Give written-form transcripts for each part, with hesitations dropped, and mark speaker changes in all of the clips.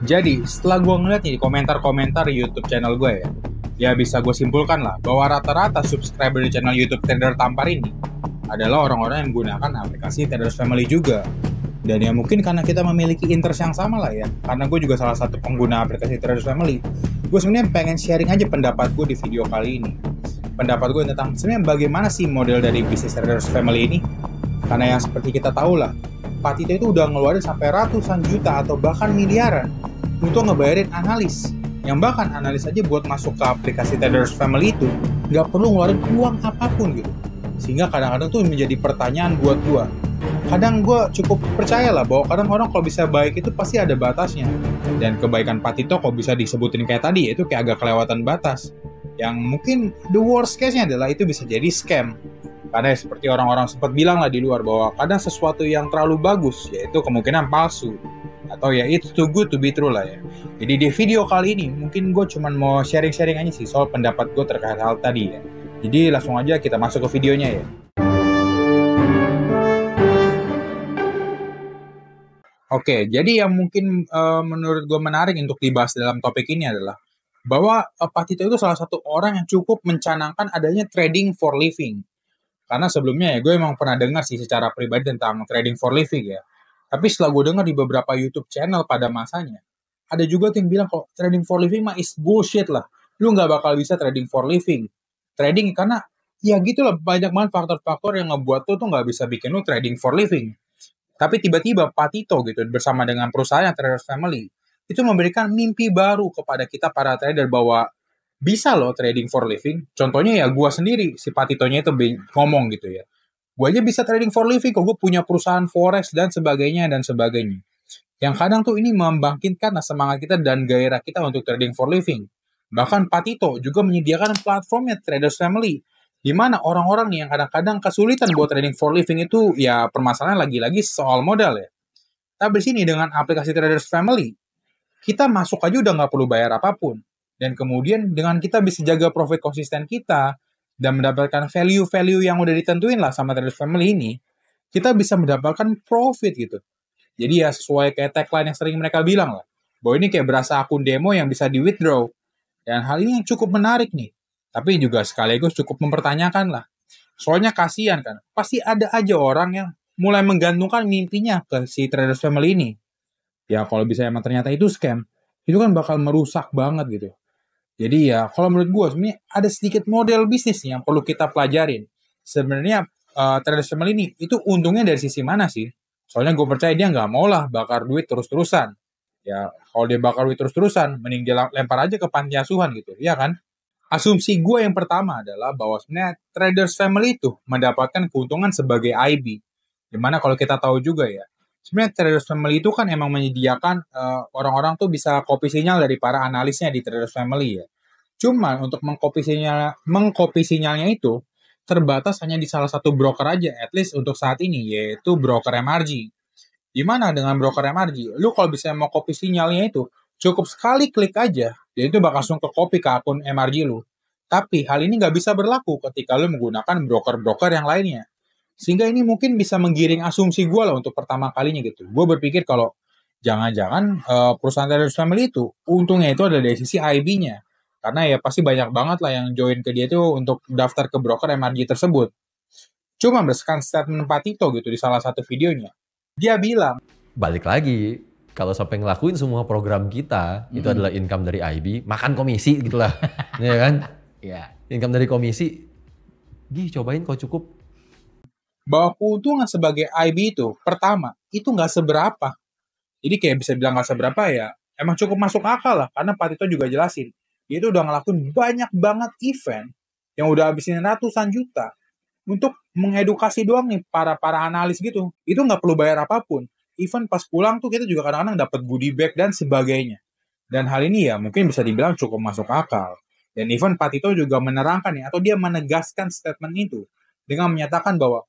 Speaker 1: Jadi, setelah gue ngeliat nih di komentar-komentar YouTube channel gue ya bisa gue simpulkan lah bahwa rata-rata subscriber di channel YouTube Trader Tampar ini adalah orang-orang yang menggunakan aplikasi Traders Family juga. Dan ya mungkin karena kita memiliki interest yang sama lah ya, karena gue juga salah satu pengguna aplikasi Traders Family, gue sebenarnya pengen sharing aja pendapat gue di video kali ini. Pendapat gue tentang sebenarnya bagaimana sih model dari bisnis Traders Family ini. Karena yang seperti kita tahu lah, Pak Tito itu udah ngeluarin sampai ratusan juta atau bahkan miliaran untuk ngebayarin analis. Yang bahkan analis aja buat masuk ke aplikasi Traders Family itu nggak perlu ngeluarin uang apapun gitu. Sehingga kadang-kadang tuh menjadi pertanyaan buat gue. Kadang gue cukup percaya lah bahwa kadang orang kalau bisa baik itu pasti ada batasnya. Dan kebaikan Pak Tito kok bisa disebutin kayak tadi, itu kayak agak kelewatan batas. Yang mungkin the worst case-nya adalah itu bisa jadi scam. Karena seperti orang-orang sempat bilang lah di luar bahwa kadang sesuatu yang terlalu bagus yaitu kemungkinan palsu. Atau ya it's too good to be true lah ya. Jadi di video kali ini mungkin gue cuma mau sharing-sharing aja sih soal pendapat gue terkait hal tadi ya. Jadi langsung aja kita masuk ke videonya ya. Oke, jadi yang mungkin menurut gue menarik untuk dibahas dalam topik ini adalah bahwa Pak Tito itu salah satu orang yang cukup mencanangkan adanya trading for living. Karena sebelumnya ya gue emang pernah dengar sih secara pribadi tentang trading for living ya. Tapi setelah gue dengar di beberapa YouTube channel pada masanya, ada juga yang bilang kok trading for living mah is bullshit lah. Lu nggak bakal bisa trading for living. Trading karena ya gitulah banyak banget faktor-faktor yang ngebuat tuh nggak bisa bikin lu trading for living. Tapi tiba-tiba Pak Tito gitu bersama dengan perusahaan Traders Family itu memberikan mimpi baru kepada kita para trader bahwa bisa loh trading for living. Contohnya ya gue sendiri, si Pak Titonya itu ngomong gitu ya. Gue aja bisa trading for living kok, gue punya perusahaan forex dan sebagainya dan sebagainya. Yang kadang tuh ini membangkitkan semangat kita dan gairah kita untuk trading for living. Bahkan Pak Tito juga menyediakan platformnya Traders Family, di mana orang-orang nih yang kadang-kadang kesulitan buat trading for living itu ya permasalahan lagi-lagi soal modal ya. Tapi di sini dengan aplikasi Traders Family, kita masuk aja udah nggak perlu bayar apapun. Dan kemudian dengan kita bisa jaga profit konsisten kita dan mendapatkan value-value yang udah ditentuin lah sama Traders Family ini, kita bisa mendapatkan profit gitu. Jadi ya sesuai kayak tagline yang sering mereka bilang lah, bahwa ini kayak berasa akun demo yang bisa di-withdraw. Dan hal ini yang cukup menarik nih. Tapi juga sekaligus cukup mempertanyakan lah. Soalnya kasihan kan, pasti ada aja orang yang mulai menggantungkan mimpinya ke si Traders Family ini. Ya kalau bisa emang ternyata itu scam, itu kan bakal merusak banget gitu. Jadi ya kalau menurut gue sebenarnya ada sedikit model bisnis nih yang perlu kita pelajarin. Sebenarnya Traders Family ini itu untungnya dari sisi mana sih? Soalnya gue percaya dia nggak mau lah bakar duit terus-terusan. Ya kalau dia bakar duit terus-terusan, mending dia lempar aja ke panti asuhan gitu, ya kan? Asumsi gue yang pertama adalah bahwa sebenarnya Traders Family itu mendapatkan keuntungan sebagai IB. Dimana kalau kita tahu juga ya, sebenarnya Traders Family itu kan emang menyediakan orang-orang tuh bisa copy sinyal dari para analisnya di Traders Family ya. Cuman untuk mengcopy sinyalnya itu terbatas hanya di salah satu broker aja, at least untuk saat ini, yaitu broker MRG. Gimana dengan broker MRG? Lu kalau bisa mau copy sinyalnya itu, cukup sekali klik aja, dan itu bakal langsung ke copy ke akun MRG lu. Tapi hal ini nggak bisa berlaku ketika lu menggunakan broker-broker yang lainnya. Sehingga ini mungkin bisa menggiring asumsi gue lah untuk pertama kalinya gitu. Gue berpikir kalau jangan-jangan perusahaan Traders Family itu untungnya itu ada dari sisi IB-nya. Karena ya pasti banyak banget lah yang join ke dia itu untuk daftar ke broker MRG tersebut. Cuma berdasarkan statement Pak Tito gitu di salah satu videonya. Dia bilang,
Speaker 2: Balik lagi, kalau sampai ngelakuin semua program kita, itu adalah income dari IB, makan komisi gitulah. Ya kan?
Speaker 3: Iya.
Speaker 2: Income dari komisi, cobain kok cukup.
Speaker 1: bahwa keuntungan sebagai IB itu, pertama, itu nggak seberapa. Jadi kayak bisa bilang nggak seberapa ya, emang cukup masuk akal lah. Karena Pak Tito juga jelasin, dia itu udah ngelakuin banyak banget event yang udah habisin ratusan juta untuk mengedukasi doang nih para analis gitu. Itu nggak perlu bayar apapun. Even pas pulang tuh kita juga kadang-kadang dapat goodie bag dan sebagainya. Dan hal ini ya mungkin bisa dibilang cukup masuk akal. Dan even Pak Tito juga menerangkan nih, atau dia menegaskan statement itu dengan menyatakan bahwa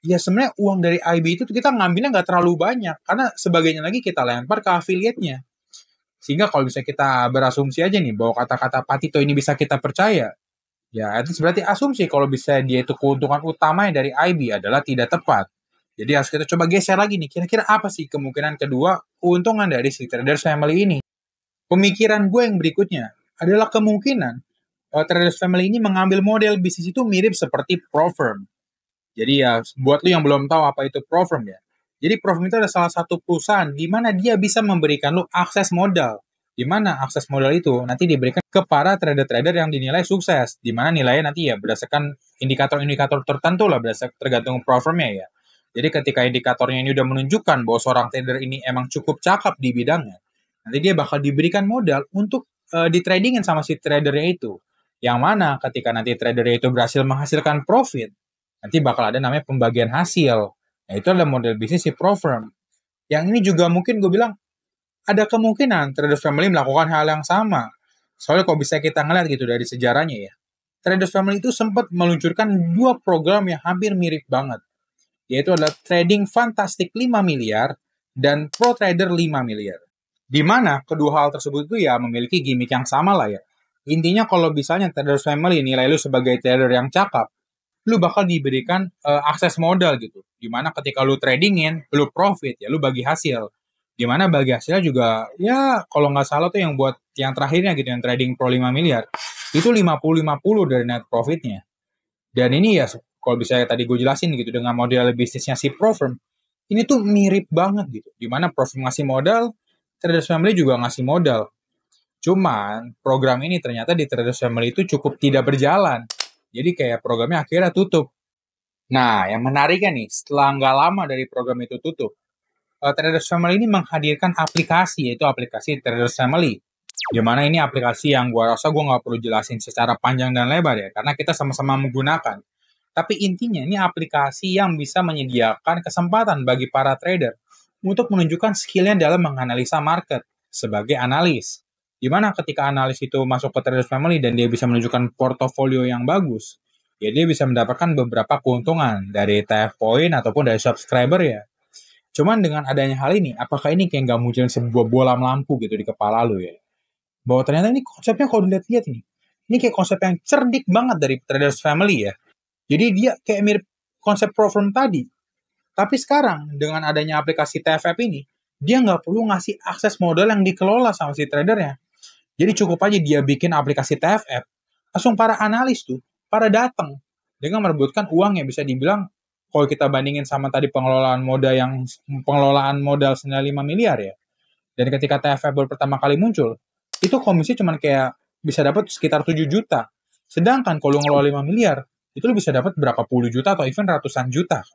Speaker 1: ya sebenarnya uang dari IB itu kita ngambilnya nggak terlalu banyak. Karena sebagainya lagi kita lempar ke affiliate-nya. Sehingga kalau bisa kita berasumsi aja nih bahwa kata-kata Pak Tito ini bisa kita percaya, ya itu berarti asumsi kalau bisa dia itu keuntungan utamanya dari IB adalah tidak tepat. Jadi harus kita coba geser lagi nih, kira-kira apa sih kemungkinan kedua keuntungan dari si traders family ini? Pemikiran gue yang berikutnya adalah kemungkinan traders family ini mengambil model bisnis itu mirip seperti pro firm. Jadi ya, buat lu yang belum tahu apa itu pro firm ya. Jadi pro firm itu adalah salah satu perusahaan di mana dia bisa memberikan lu akses modal. Di mana akses modal itu nanti diberikan ke para trader-trader yang dinilai sukses. Di mana nilainya nanti ya berdasarkan indikator-indikator tertentu lah, berdasarkan tergantung pro firmnya ya. Jadi ketika indikatornya ini udah menunjukkan bahwa seorang trader ini emang cukup cakep di bidangnya, nanti dia bakal diberikan modal untuk ditradingin sama si tradernya itu. Yang mana ketika nanti tradernya itu berhasil menghasilkan profit, nanti bakal ada namanya pembagian hasil. Nah, itu adalah model bisnis si pro firm. Yang ini juga mungkin gue bilang ada kemungkinan traders family melakukan hal yang sama. Soalnya kalau bisa kita ngeliat gitu dari sejarahnya ya, traders family itu sempat meluncurkan dua program yang hampir mirip banget. Yaitu adalah Trading Fantastic 5 miliar dan Pro Trader 5 miliar. Di mana kedua hal tersebut itu ya memiliki gimmick yang sama lah ya. Intinya kalau misalnya traders family nilai lu sebagai trader yang cakep, lu bakal diberikan akses modal gitu. Dimana ketika lu tradingin, lu profit, ya lu bagi hasil. Dimana bagi hasilnya juga, ya kalau nggak salah tuh yang buat yang terakhirnya gitu, yang trading pro 5 miliar, itu 50-50 dari net profitnya. Dan ini ya, kalau bisa tadi gue jelasin gitu, dengan model bisnisnya si pro firm, ini tuh mirip banget gitu. Dimana pro firm ngasih modal, traders family juga ngasih modal. Cuman program ini ternyata di traders family itu cukup tidak berjalan. Jadi kayak programnya akhirnya tutup. Nah, yang menariknya nih, setelah nggak lama dari program itu tutup, Traders Family ini menghadirkan aplikasi, yaitu aplikasi Traders Family. Di mana ini aplikasi yang gue rasa gue nggak perlu jelasin secara panjang dan lebar ya, karena kita sama-sama menggunakan. Tapi intinya ini aplikasi yang bisa menyediakan kesempatan bagi para trader untuk menunjukkan skillnya dalam menganalisa market sebagai analis. Di mana ketika analis itu masuk ke Traders Family dan dia bisa menunjukkan portofolio yang bagus, ya dia bisa mendapatkan beberapa keuntungan dari TF Point ataupun dari subscriber ya. Cuman dengan adanya hal ini, apakah ini kayak nggak muncul sebuah bola lampu gitu di kepala lu ya? Bahwa ternyata ini konsepnya kalau dilihat-lihat ini kayak konsep yang cerdik banget dari Traders Family ya. Jadi dia kayak mirip konsep pro firm tadi. Tapi sekarang dengan adanya aplikasi TFF ini, dia nggak perlu ngasih akses modal yang dikelola sama si tradernya. Jadi cukup aja dia bikin aplikasi TFF, langsung para analis tuh, pada datang dengan merebutkan uang yang bisa dibilang kalau kita bandingin sama tadi pengelolaan modal senilai 5 miliar ya. Dan ketika TFF baru pertama kali muncul, itu komisi cuma kayak bisa dapat sekitar 7 juta. Sedangkan kalau ngelola 5 miliar, itu lu bisa dapat berapa puluh juta atau even ratusan juta.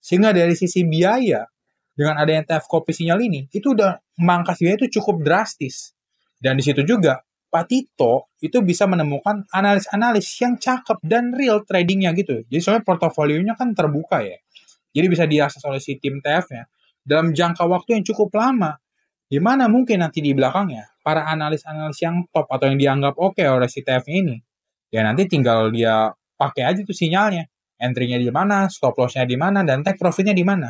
Speaker 1: Sehingga dari sisi biaya, dengan adanya TF Kopi Sinyal ini, itu udah memangkas biaya itu cukup drastis. Dan di situ juga, Pak Tito itu bisa menemukan analis-analis yang cakep dan real tradingnya gitu. Jadi soalnya portofolionya kan terbuka ya. Jadi bisa diakses oleh si tim TF-nya dalam jangka waktu yang cukup lama. Di mana mungkin nanti di belakangnya, para analis-analis yang top atau yang dianggap oke oleh si TF-nya ini, ya nanti tinggal dia pakai aja tuh sinyalnya. Entry-nya di mana, stop loss-nya di mana, dan take profit-nya di mana.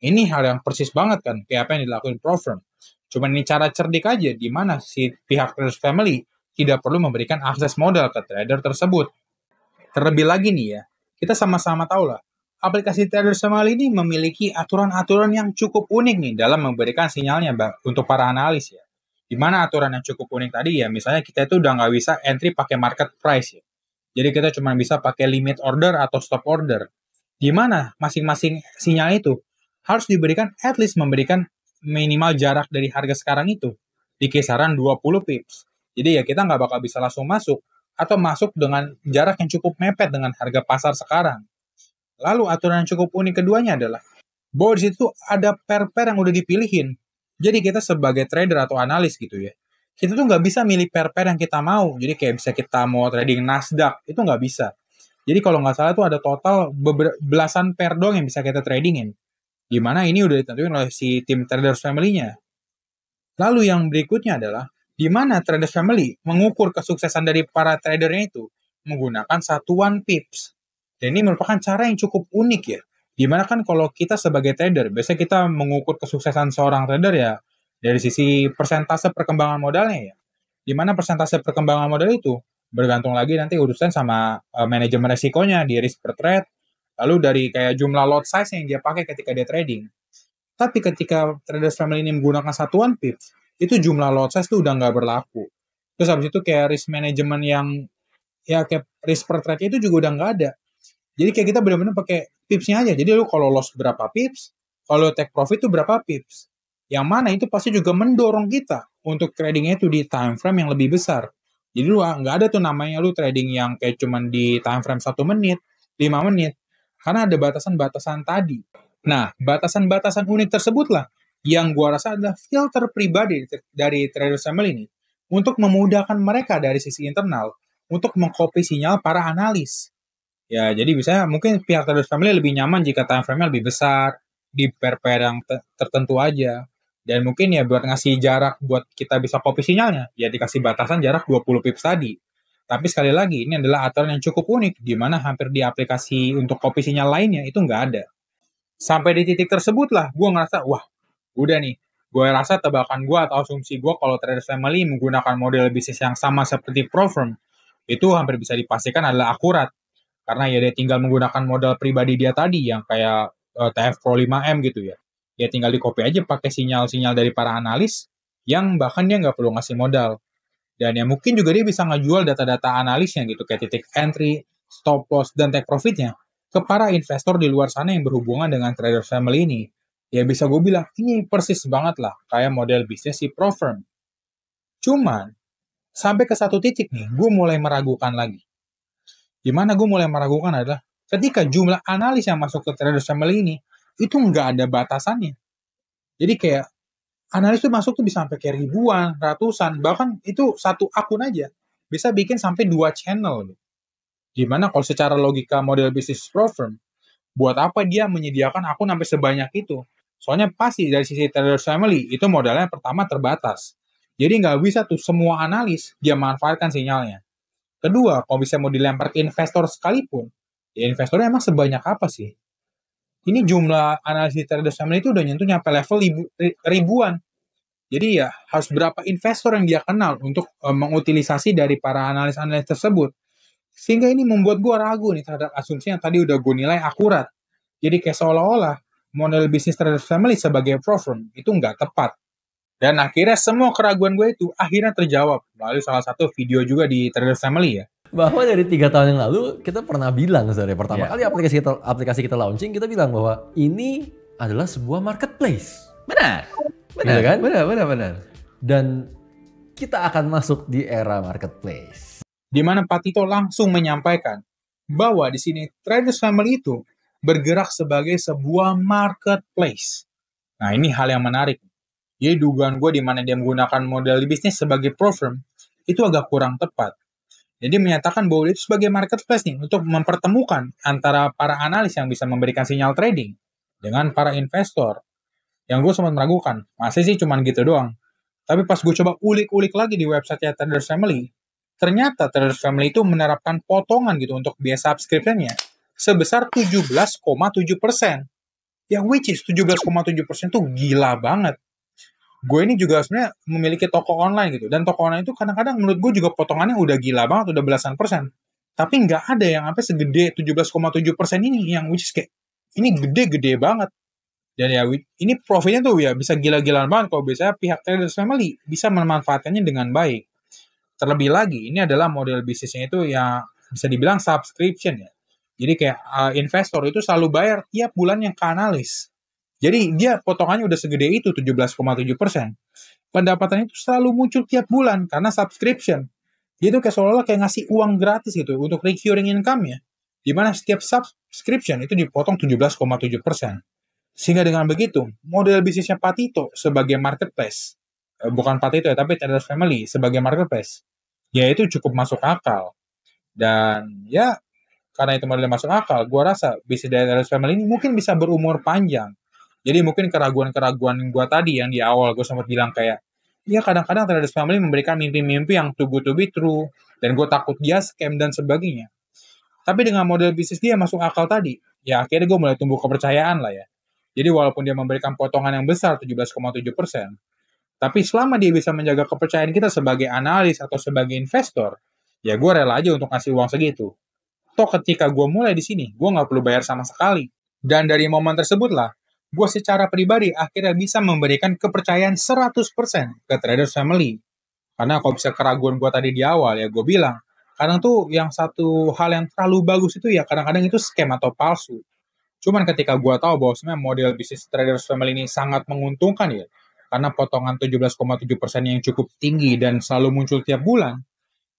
Speaker 1: Ini hal yang persis banget kan, kayak apa yang dilakuin pro firm. Cuman ini cara cerdik aja, di mana si pihak Traders Family tidak perlu memberikan akses modal ke trader tersebut. Terlebih lagi nih ya, kita sama-sama tahu lah, aplikasi Traders Family ini memiliki aturan-aturan yang cukup unik nih dalam memberikan sinyalnya untuk para analis ya. Di mana aturan yang cukup unik tadi ya, misalnya kita itu udah nggak bisa entry pakai market price ya. Jadi kita cuma bisa pakai limit order atau stop order. Di mana masing-masing sinyal itu harus diberikan, at least memberikan minimal jarak dari harga sekarang itu di kisaran 20 pips. Jadi ya kita nggak bakal bisa langsung masuk atau masuk dengan jarak yang cukup mepet dengan harga pasar sekarang. Lalu aturan yang cukup unik keduanya adalah bahwa di situ ada pair-pair yang udah dipilihin. Jadi kita sebagai trader atau analis gitu ya, kita tuh nggak bisa milih pair-pair yang kita mau. Jadi kayak bisa kita mau trading Nasdaq, itu nggak bisa. Jadi kalau nggak salah tuh ada total belasan pair dong yang bisa kita tradingin. Di mana ini udah ditentuin oleh si tim Traders Family-nya. Lalu yang berikutnya adalah, di mana Traders Family mengukur kesuksesan dari para tradernya itu menggunakan satuan pips. Dan ini merupakan cara yang cukup unik ya. Di mana kan kalau kita sebagai trader, biasanya kita mengukur kesuksesan seorang trader ya dari sisi persentase perkembangan modalnya ya. Di mana persentase perkembangan modal itu bergantung lagi nanti urusan sama manajemen resikonya di risk per trade lalu dari kayak jumlah lot size yang dia pakai ketika dia trading. Tapi ketika traders family ini menggunakan satuan pips, itu jumlah lot size tuh udah nggak berlaku. Terus habis itu kayak risk management yang ya kayak risk per trade itu juga udah nggak ada. Jadi kayak kita benar-benar pakai pipsnya aja. Jadi lu kalau loss berapa pips, kalau take profit itu berapa pips. Yang mana itu pasti juga mendorong kita untuk tradingnya itu di time frame yang lebih besar. Jadi lu nggak ada tuh namanya lu trading yang kayak cuman di time frame 1 menit, 5 menit. Karena ada batasan-batasan tadi. Nah, batasan-batasan unik tersebutlah yang gua rasa adalah filter pribadi dari traders family ini untuk memudahkan mereka dari sisi internal untuk mengcopy sinyal para analis. Ya, jadi bisa mungkin pihak traders family lebih nyaman jika time frame-nya lebih besar, di pair-pair yang tertentu aja. Dan mungkin ya buat ngasih jarak buat kita bisa copy sinyalnya, ya dikasih batasan jarak 20 pips tadi. Tapi sekali lagi, ini adalah aturan yang cukup unik, di mana hampir di aplikasi untuk copy sinyal lainnya itu nggak ada. Sampai di titik tersebut lah, gue ngerasa, wah, udah nih. Gue rasa tebakan gue atau asumsi gue kalau traders family menggunakan model bisnis yang sama seperti Profirm, itu hampir bisa dipastikan adalah akurat. Karena ya dia tinggal menggunakan modal pribadi dia tadi yang kayak TF Pro 5M gitu ya. Dia tinggal di copy aja pakai sinyal-sinyal dari para analis yang bahkan dia nggak perlu ngasih modal. Dan ya mungkin juga dia bisa ngejual data-data analisnya gitu kayak titik entry, stop loss, dan take profitnya ke para investor di luar sana yang berhubungan dengan trader family ini. Ya bisa gue bilang ini persis banget lah kayak model bisnis si Profirm. Cuman sampai ke satu titik nih gue mulai meragukan lagi. Dimana gue mulai meragukan adalah ketika jumlah analis yang masuk ke traders family ini itu nggak ada batasannya. Jadi kayak analis tuh masuk tuh bisa sampai kayak ribuan, ratusan, bahkan itu satu akun aja bisa bikin sampai 2 channel. Dimana kalau secara logika model bisnis Profirm, buat apa dia menyediakan akun sampai sebanyak itu? Soalnya pasti dari sisi traders family itu modalnya pertama terbatas. Jadi nggak bisa tuh semua analis dia manfaatkan sinyalnya. Kedua, kalau bisa mau dilempar ke investor sekalipun, ya investornya emang sebanyak apa sih? Ini jumlah analisis traders family itu udah nyentuh nyampe level ribuan. Jadi ya harus berapa investor yang dia kenal untuk mengutilisasi dari para analis-analis tersebut. Sehingga ini membuat gue ragu nih terhadap asumsi yang tadi udah gue nilai akurat. Jadi kayak seolah-olah model bisnis traders family sebagai Profirm itu nggak tepat. Dan akhirnya semua keraguan gue itu akhirnya terjawab melalui salah satu video juga di Traders Family ya.
Speaker 2: Bahwa dari 3 tahun yang lalu kita pernah bilang sebenarnya pertama kali aplikasi kita launching, kita bilang bahwa ini adalah sebuah marketplace.
Speaker 3: Benar.
Speaker 2: Gitu kan?
Speaker 3: Benar.
Speaker 2: Dan kita akan masuk di era marketplace.
Speaker 1: Di mana Pak Tito langsung menyampaikan bahwa di sini Traders Family itu bergerak sebagai sebuah marketplace. Nah, ini hal yang menarik. Jadi dugaan gue di mana dia menggunakan model bisnis sebagai Profirm itu agak kurang tepat. Jadi menyatakan bahwa itu sebagai marketplace nih untuk mempertemukan antara para analis yang bisa memberikan sinyal trading dengan para investor. Yang gue sempat meragukan, masih sih cuman gitu doang. Tapi pas gue coba ulik-ulik lagi di website Traders Family, ternyata Traders Family itu menerapkan potongan gitu untuk biaya subscription-nya sebesar 17,7%. Yang which is 17,7% tuh gila banget. Gue ini juga sebenarnya memiliki toko online gitu. Dan toko online itu kadang-kadang menurut gue juga potongannya udah gila banget, udah belasan persen. Tapi nggak ada yang sampai segede 17,7% ini, yang which is kayak, ini gede-gede banget. Dan ya, ini profitnya tuh ya bisa gila-gilaan banget kalau biasanya pihak Traders Family bisa memanfaatkannya dengan baik. Terlebih lagi, ini adalah model bisnisnya itu yang bisa dibilang subscription ya. Jadi kayak investor itu selalu bayar tiap bulannya ke analis. Jadi dia potongannya udah segede itu 17,7%. Pendapatannya itu selalu muncul tiap bulan karena subscription. Dia itu kayak seolah-olah kayak ngasih uang gratis gitu untuk recurring income-nya. Di mana setiap subscription itu dipotong 17,7%. Sehingga dengan begitu, model bisnisnya Pak Tito sebagai marketplace, bukan Pak Tito ya, tapi Traders Family sebagai marketplace, ya itu cukup masuk akal. Dan ya, karena itu model masuk akal, gue rasa bisnis dari Traders Family ini mungkin bisa berumur panjang. Jadi mungkin keraguan-keraguan gue tadi yang di awal gue sempat bilang kayak, ya kadang-kadang Traders Family memberikan mimpi-mimpi yang too good to be true, dan gue takut dia scam dan sebagainya. Tapi dengan model bisnis dia masuk akal tadi, ya akhirnya gue mulai tumbuh kepercayaan lah ya. Jadi walaupun dia memberikan potongan yang besar 17,7%, tapi selama dia bisa menjaga kepercayaan kita sebagai analis atau sebagai investor, ya gue rela aja untuk ngasih uang segitu. Toh ketika gue mulai di sini, gue nggak perlu bayar sama sekali. Dan dari momen tersebut lah, gue secara pribadi akhirnya bisa memberikan kepercayaan 100% ke Traders Family. Karena kalau bisa keraguan gue tadi di awal, ya gue bilang, kadang tuh yang satu hal yang terlalu bagus itu ya kadang-kadang itu scam atau palsu. Cuman ketika gue tahu bahwa sebenarnya model bisnis Traders Family ini sangat menguntungkan ya, karena potongan 17,7% yang cukup tinggi dan selalu muncul tiap bulan,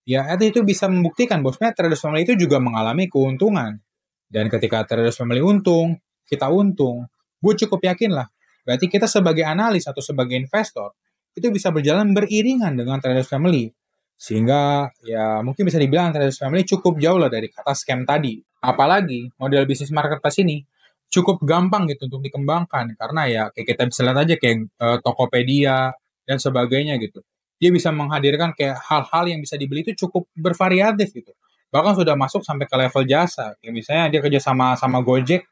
Speaker 1: ya itu bisa membuktikan bahwa sebenarnya Traders Family itu juga mengalami keuntungan. Dan ketika Traders Family untung, kita untung, gue cukup yakin lah. Berarti kita sebagai analis atau sebagai investor, itu bisa berjalan beriringan dengan Traders Family. Sehingga ya mungkin bisa dibilang Traders Family cukup jauh lah dari kata scam tadi. Apalagi model bisnis marketplace ini cukup gampang gitu untuk dikembangkan. Karena ya kayak kita bisa lihat aja kayak Tokopedia dan sebagainya gitu. Dia bisa menghadirkan kayak hal-hal yang bisa dibeli itu cukup bervariatif gitu. Bahkan sudah masuk sampai ke level jasa. Kayak misalnya dia kerja sama Gojek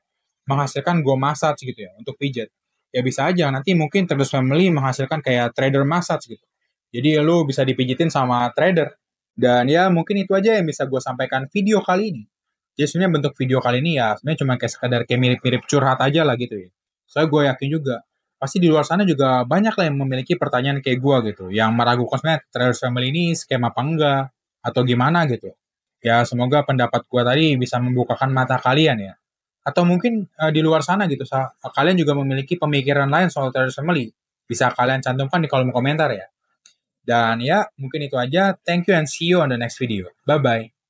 Speaker 1: menghasilkan Go Massage gitu ya untuk pijat. Ya bisa aja nanti mungkin Traders Family menghasilkan kayak trader massage gitu. Jadi lu bisa dipijitin sama trader. Dan ya mungkin itu aja yang bisa gue sampaikan video kali ini. Jadi sebenarnya bentuk video kali ini ya sebenarnya cuma kayak sekadar kayak mirip-mirip curhat aja lah gitu ya. Soalnya gue yakin juga pasti di luar sana juga banyak lah yang memiliki pertanyaan kayak gue gitu. Yang meragukan sebenarnya Traders Family ini skema apa enggak atau gimana gitu. Ya semoga pendapat gue tadi bisa membukakan mata kalian ya. Atau mungkin di luar sana gitu, kalian juga memiliki pemikiran lain soal Traders Family. Bisa kalian cantumkan di kolom komentar ya. Dan ya, mungkin itu aja. Thank you and see you on the next video. Bye-bye.